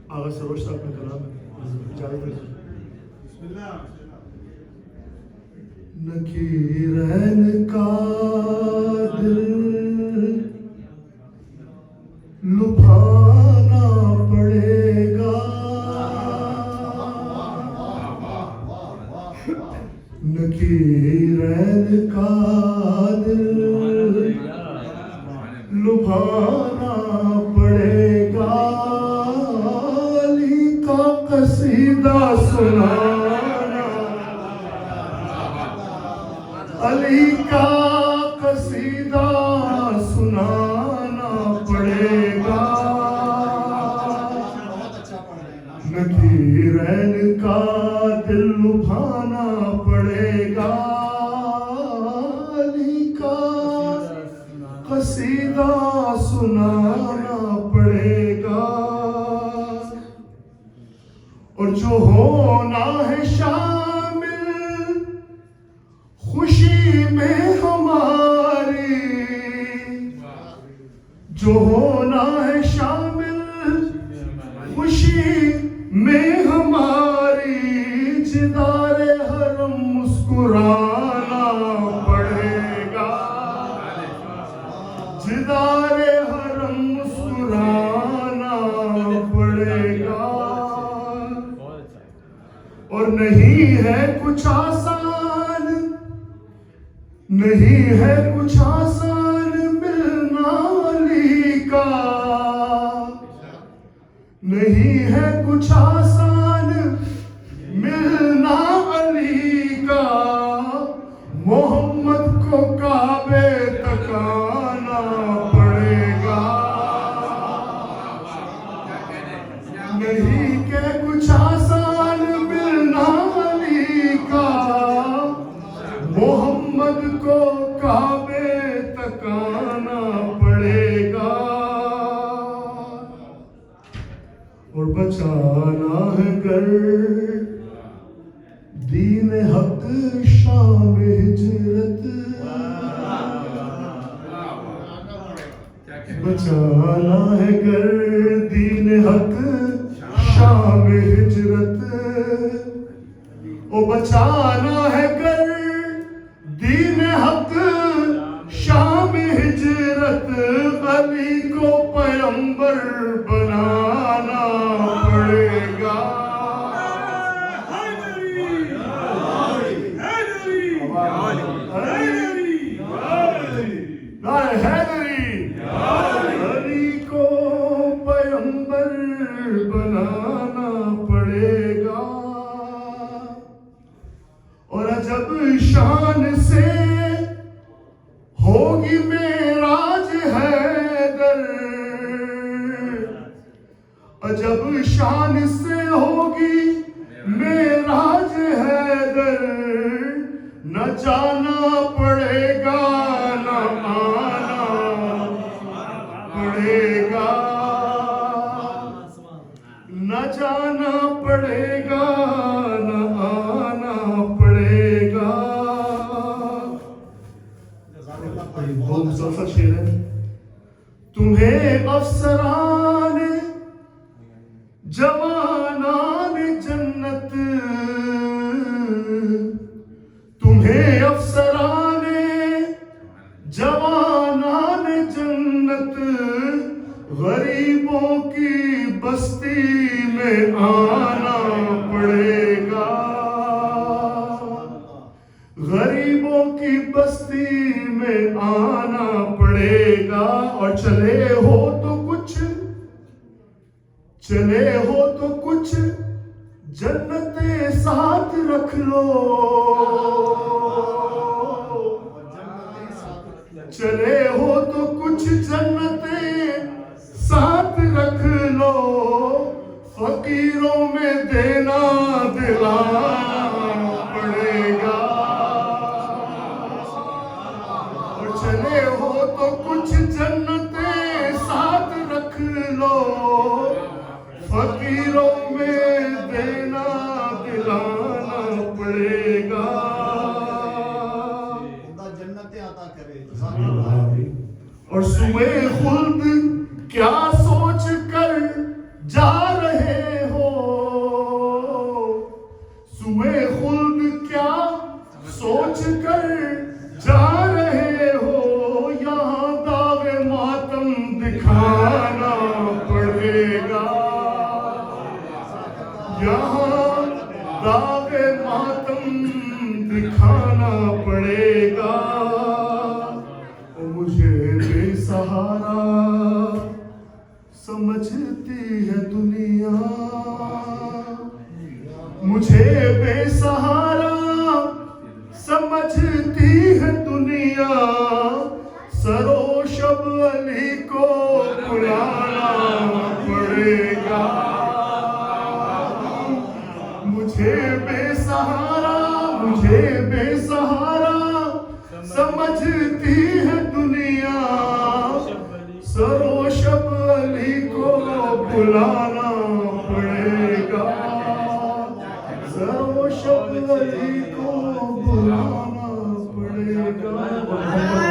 आगा सरोज साहब का कलाम इजाजत है। नकीरन का दिल लुभाना पड़ेगा, नकीरन का दिल लुभाना पड़ेगा, अली का कसीदा सुनाना, अली का कसीदा सुनाना पड़ेगा, नकीरन का दिल लुभाना पड़ेगा, अली का कसीदा सुनाना पड़ेगा। और जो होना है शामिल खुशी में हमारी, जो होना है शामिल खुशी में हमारी, जिदारे हरम मुस्कुराना पड़ेगा, जिदारे हरम मुस्कुराना पड़ेगा। और नहीं है कुछ आसान, नहीं है कुछ आसान मिलना अली का, नहीं है कुछ आसान मिलना अली का, मोहम्मद को काबे तक आना पड़ेगा, नहीं के कुछ आसान मिलना अली का, मोहम्मद को काबे तक आना पड़ेगा। और बचाना है कर दीन हक शाम हिजरत, बचाना है कर दीन हक शाम हिजरत, ओ बचाना है कर दीन हक शाम हिजरत, अली को पैगंबर बनाना पड़ेगा, अली को पैगंबर बनाना पड़ेगा। और अजब शान से होगी मेराज हैदर, अजब शान से होगी मेराज हैदर, न जाना पड़ेगा न आना पड़ेगा, न जाना पड़ेगा न आना पड़ेगा। दो मुसलसल शेर है। तुम्हें अफसरान जवानान जन्नत, तुम्हें अफसरान जवानान जन्नत, गरीबों की बस्ती में आना पड़ेगा, गरीबों की बस्ती में आना पड़ेगा। और चले हो तो कुछ, चले हो तो कुछ जन्नतें साथ रख लो, चले हो तो कुछ जन्नतें साथ रख लो, फकीरों में देना दिलाना पड़ेगा। और चले हो तो कुछ जन्नतें साथ रख लो, फकीरों में देना दिलाना पड़ेगा। जन्नतें अता करे। और सुबह खुल्द क्या सोच कर जा रहे यहाँ दागे मातम दिखाना पड़ेगा। मुझे बेसहारा समझती है दुनिया, मुझे बेसहारा समझती है दुनिया। सरोशब अली को बुलाना पड़ेगा। मुझे बेसहारा समझती है दुनिया। सरोशब अली को बुलाना पड़ेगा। सरोशब अली को बुलाना पड़ेगा।